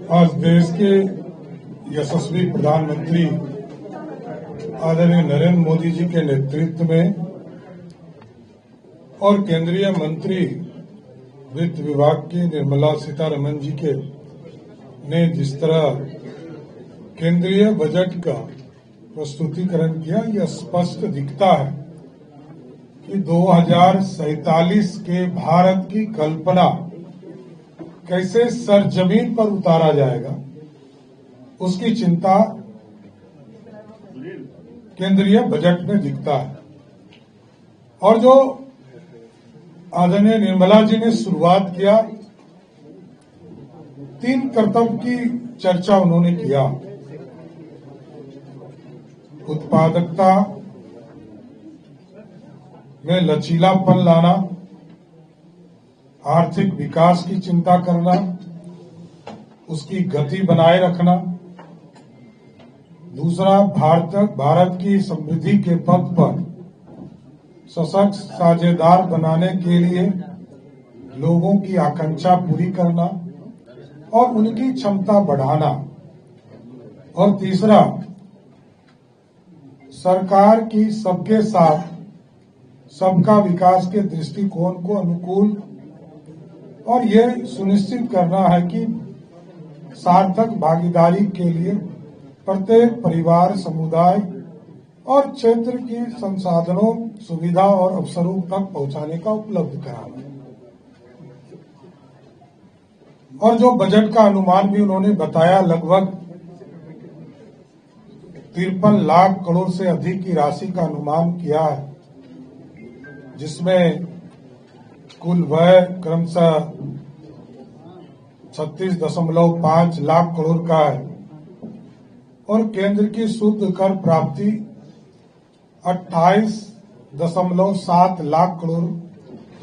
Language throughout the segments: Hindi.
आज देश के यशस्वी प्रधानमंत्री आदरणीय नरेंद्र मोदी जी के नेतृत्व में और केंद्रीय मंत्री वित्त विभाग की निर्मला सीतारमण जी के ने जिस तरह केंद्रीय बजट का प्रस्तुतिकरण किया, यह स्पष्ट दिखता है कि 2047 के भारत की कल्पना कैसे सरजमीन पर उतारा जाएगा, उसकी चिंता केंद्रीय बजट में दिखता है। और जो आदरणीय निर्मला जी ने शुरुआत किया, 3 कर्तव्य की चर्चा उन्होंने किया। उत्पादकता में लचीलापन लाना, आर्थिक विकास की चिंता करना, उसकी गति बनाए रखना। दूसरा, भारत की समृद्धि के पथ पर सशक्त साझेदार बनाने के लिए लोगों की आकांक्षा पूरी करना और उनकी क्षमता बढ़ाना। और तीसरा, सरकार की सबके साथ सबका विकास के दृष्टिकोण को अनुकूल और ये सुनिश्चित करना है कि सार्थक भागीदारी के लिए प्रत्येक परिवार, समुदाय और क्षेत्र की संसाधनों, सुविधा और अवसरों तक पहुंचाने का उपलब्ध कराना। और जो बजट का अनुमान भी उन्होंने बताया, लगभग 53 लाख करोड़ से अधिक की राशि का अनुमान किया है, जिसमें कुल व्यय क्रमशः 36.5 लाख करोड़ का है और केंद्र की शुद्ध कर प्राप्ति 28.7 लाख करोड़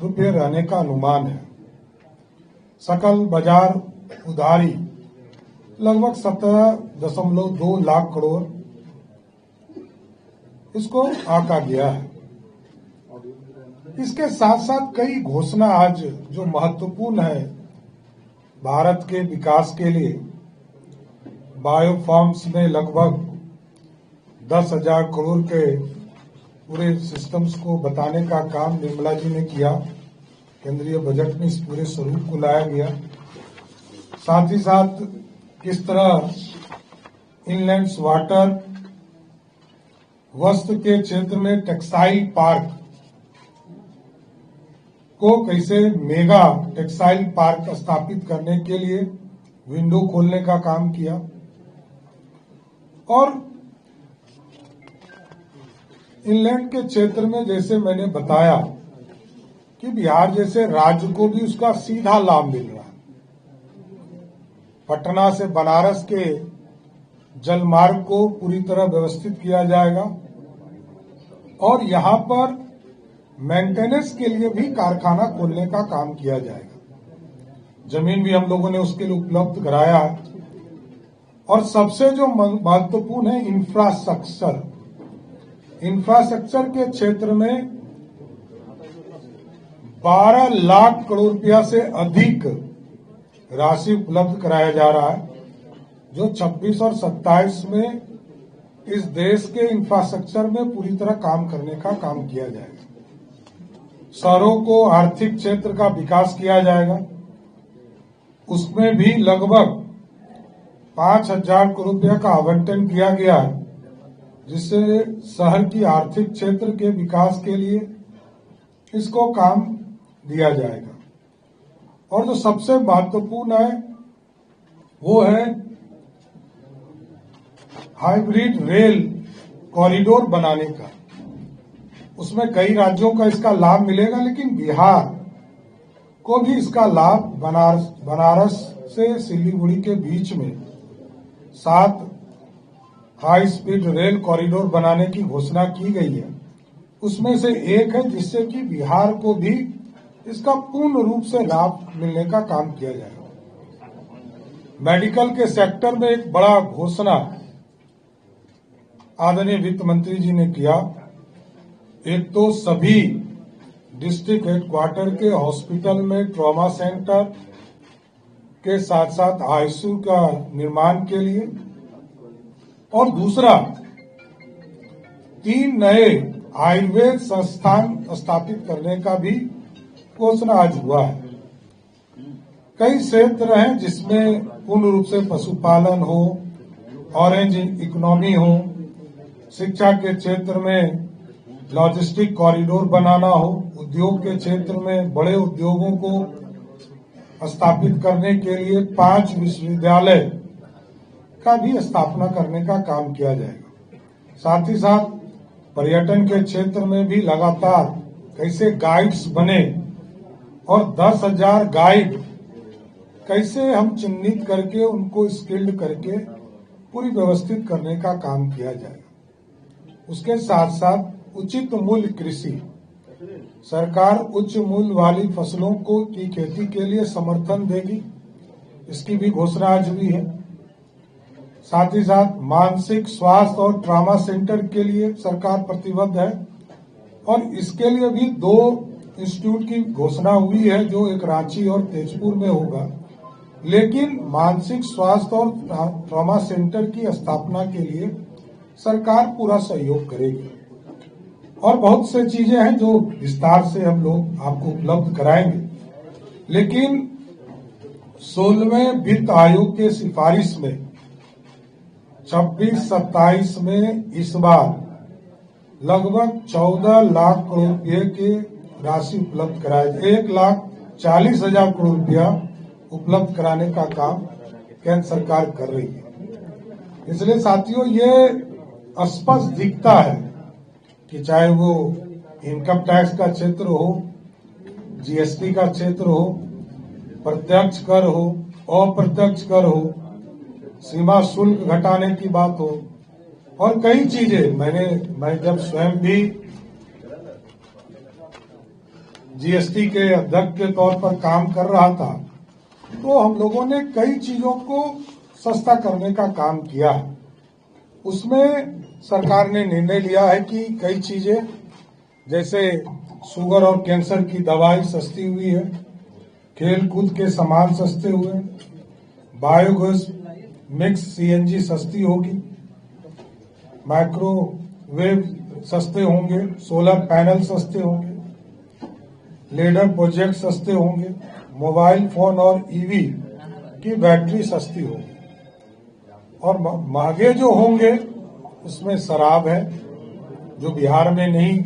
रुपए रहने का अनुमान है। सकल बाजार उधारी लगभग 17.2 लाख करोड़ इसको आका गया है। इसके साथ साथ कई घोषणा आज जो महत्वपूर्ण है भारत के विकास के लिए। बायोफार्म्स में लगभग 10,000 करोड़ के पूरे सिस्टम्स को बताने का काम निर्मला जी ने किया। केंद्रीय बजट में इस पूरे स्वरूप को लाया गया। साथ ही साथ किस तरह इनलैंड्स वाटर, वस्त्र के क्षेत्र में टेक्सटाइल पार्क को कैसे मेगा टेक्सटाइल पार्क स्थापित करने के लिए विंडो खोलने का काम किया। और इनलैंड के क्षेत्र में जैसे मैंने बताया कि बिहार जैसे राज्य को भी उसका सीधा लाभ मिल रहा है। पटना से बनारस के जलमार्ग को पूरी तरह व्यवस्थित किया जाएगा और यहां पर मेंटेनेंस के लिए भी कारखाना खोलने का काम किया जाएगा। जमीन भी हम लोगों ने उसके लिए उपलब्ध कराया है। और सबसे जो महत्वपूर्ण है इंफ्रास्ट्रक्चर के क्षेत्र में 12 लाख करोड़ रुपया से अधिक राशि उपलब्ध कराया जा रहा है, जो 26 और 27 में इस देश के इंफ्रास्ट्रक्चर में पूरी तरह काम करने का काम किया जाएगा। शहरों को आर्थिक क्षेत्र का विकास किया जाएगा, उसमें भी लगभग 5,000 करोड़ रुपया का आवंटन किया गया है, जिससे शहर की आर्थिक क्षेत्र के विकास के लिए इसको काम दिया जाएगा। और जो सबसे महत्वपूर्ण है वो है हाइब्रिड रेल कॉरिडोर बनाने का। उसमें कई राज्यों का इसका लाभ मिलेगा, लेकिन बिहार को भी इसका लाभ बनारस से सिलीगुड़ी के बीच में 7 हाई स्पीड रेल कॉरिडोर बनाने की घोषणा की गई है। उसमें से एक है जिससे कि बिहार को भी इसका पूर्ण रूप से लाभ मिलने का काम किया जाएगा। मेडिकल के सेक्टर में एक बड़ा घोषणा आदरणीय वित्त मंत्री जी ने किया। एक तो सभी डिस्ट्रिक्ट हेडक्वार्टर के हॉस्पिटल में ट्रॉमा सेंटर के साथ साथ आईसीयू का निर्माण के लिए, और दूसरा 3 नए आयुर्वेद संस्थान स्थापित करने का भी घोषणा आज हुआ है। कई क्षेत्र हैं जिसमें पूर्ण रूप से पशुपालन हो, ऑरेंज इकोनॉमी हो, शिक्षा के क्षेत्र में लॉजिस्टिक कॉरिडोर बनाना हो, उद्योग के क्षेत्र में बड़े उद्योगों को स्थापित करने के लिए 5 विश्वविद्यालय का भी स्थापना करने का काम किया जाएगा। साथ ही साथ पर्यटन के क्षेत्र में भी लगातार कैसे गाइड्स बने और 10,000 गाइड कैसे हम चिन्हित करके उनको स्किल्ड करके पूरी व्यवस्थित करने का काम किया जाएगा। उसके साथ साथ उचित मूल्य कृषि, सरकार उच्च मूल्य वाली फसलों को की खेती के लिए समर्थन देगी, इसकी भी घोषणा आज हुई है। साथ ही साथ मानसिक स्वास्थ्य और ट्रॉमा सेंटर के लिए सरकार प्रतिबद्ध है और इसके लिए भी 2 इंस्टीट्यूट की घोषणा हुई है, जो एक रांची और तेजपुर में होगा। लेकिन मानसिक स्वास्थ्य और ट्रॉमा सेंटर की स्थापना के लिए सरकार पूरा सहयोग करेगी और बहुत से चीजें हैं जो विस्तार से हम लोग आपको उपलब्ध कराएंगे। लेकिन 16वें वित्त आयोग के सिफारिश में 26-27 में इस बार लगभग 14 लाख करोड़ रुपये की राशि उपलब्ध कराए, 1,40,000 करोड़ रुपया उपलब्ध कराने का काम केंद्र सरकार कर रही है। इसलिए साथियों, ये स्पष्ट दिखता है कि चाहे वो इनकम टैक्स का क्षेत्र हो, जीएसटी का क्षेत्र हो, प्रत्यक्ष कर हो, अप्रत्यक्ष कर हो, सीमा शुल्क घटाने की बात हो और कई चीजें। मैं जब स्वयं भी जीएसटी के अध्यक्ष के तौर पर काम कर रहा था तो हम लोगों ने कई चीजों को सस्ता करने का काम किया। उसमें सरकार ने निर्णय लिया है कि कई चीजें जैसे शुगर और कैंसर की दवाई सस्ती हुई है, खेल कूद के सामान सस्ते हुए, बायोगैस मिक्स सीएनजी सस्ती होगी, माइक्रोवेव सस्ते होंगे, सोलर पैनल सस्ते होंगे, लेडर प्रोजेक्ट सस्ते होंगे, मोबाइल फोन और ईवी की बैटरी सस्ती होगी और महंगे जो होंगे उसमें शराब है जो बिहार में नहीं,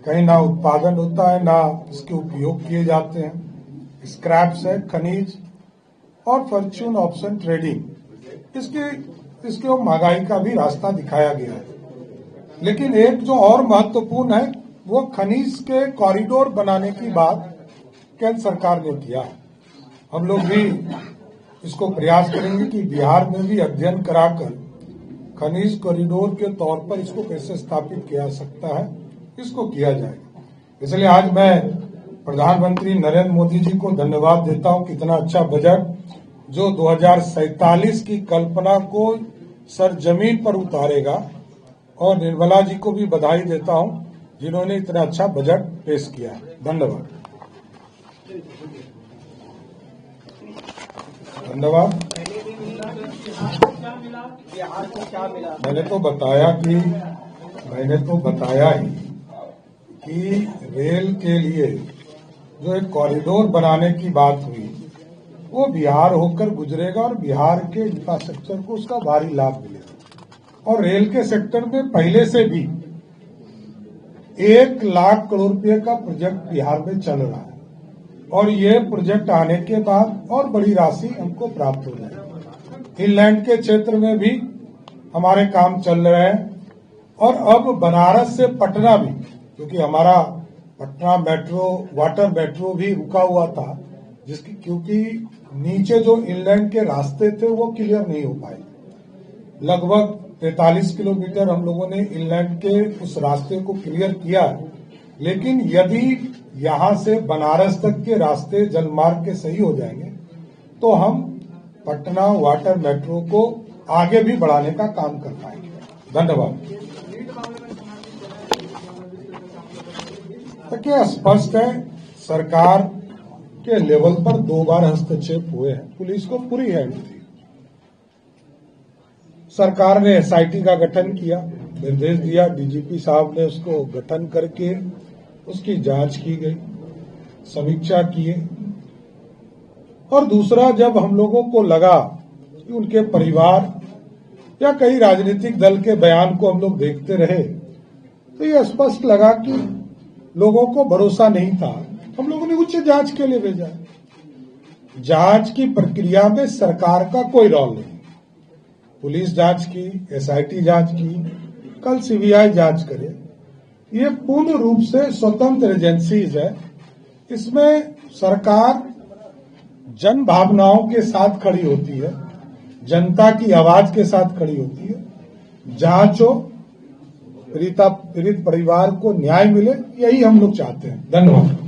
कहीं ना उत्पादन होता है ना इसके उपयोग किए जाते हैं, स्क्रैप्स है, खनिज और फॉर्च्यून ऑप्शन ट्रेडिंग, इसके महंगाई का भी रास्ता दिखाया गया है। लेकिन एक जो और महत्वपूर्ण है वो खनिज के कॉरिडोर बनाने की बात केंद्र सरकार ने किया है। हम लोग भी इसको प्रयास करेंगे कि बिहार में भी अध्ययन कराकर खनिज कॉरिडोर के तौर पर इसको कैसे स्थापित किया जा सकता है, इसको किया जाएगा। इसलिए आज मैं प्रधानमंत्री नरेंद्र मोदी जी को धन्यवाद देता हूं, कितना अच्छा बजट जो 2047 की कल्पना को सरजमीन पर उतारेगा, और निर्मला जी को भी बधाई देता हूं जिन्होंने इतना अच्छा बजट पेश किया। धन्यवाद। धन्यवाद। मैंने तो बताया ही कि रेल के लिए जो एक कॉरिडोर बनाने की बात हुई वो बिहार होकर गुजरेगा और बिहार के इंफ्रास्ट्रक्चर को उसका भारी लाभ मिलेगा। और रेल के सेक्टर में पहले से भी 1 लाख करोड़ रुपए का प्रोजेक्ट बिहार में चल रहा है और ये प्रोजेक्ट आने के बाद और बड़ी राशि हमको प्राप्त हो जाएगी। इनलैंड के क्षेत्र में भी हमारे काम चल रहे हैं और अब बनारस से पटना भी, क्योंकि हमारा पटना मेट्रो, वाटर मेट्रो भी रुका हुआ था, क्योंकि नीचे जो इनलैंड के रास्ते थे वो क्लियर नहीं हो पाए। लगभग 43 किलोमीटर हम लोगों ने इनलैंड के उस रास्ते को क्लियर किया, लेकिन यदि यहां से बनारस तक के रास्ते जलमार्ग के सही हो जाएंगे तो हम पटना वाटर मेट्रो को आगे भी बढ़ाने का काम कर पाएंगे। धन्यवाद। देखिए, स्पष्ट है सरकार के लेवल पर 2 बार हस्तक्षेप हुए हैं। पुलिस को पूरी हैंड थी। सरकार ने एसआईटी का गठन किया, निर्देश दिया, डीजीपी साहब ने उसको गठन करके उसकी जांच की गई, समीक्षा किए। और दूसरा, जब हम लोगों को लगा कि उनके परिवार या कई राजनीतिक दल के बयान को हम लोग देखते रहे, तो ये स्पष्ट लगा कि लोगों को भरोसा नहीं था। हम लोगों ने उच्च जांच के लिए भेजा। जांच की प्रक्रिया में सरकार का कोई रोल नहीं। पुलिस जांच की, एसआईटी जांच की, कल सीबीआई जांच करे। ये पूर्ण रूप से स्वतंत्र एजेंसीज है। इसमें सरकार जन भावनाओं के साथ खड़ी होती है, जनता की आवाज के साथ खड़ी होती है। जांच हो, पीड़ित परिवार को न्याय मिले, यही हम लोग चाहते हैं। धन्यवाद।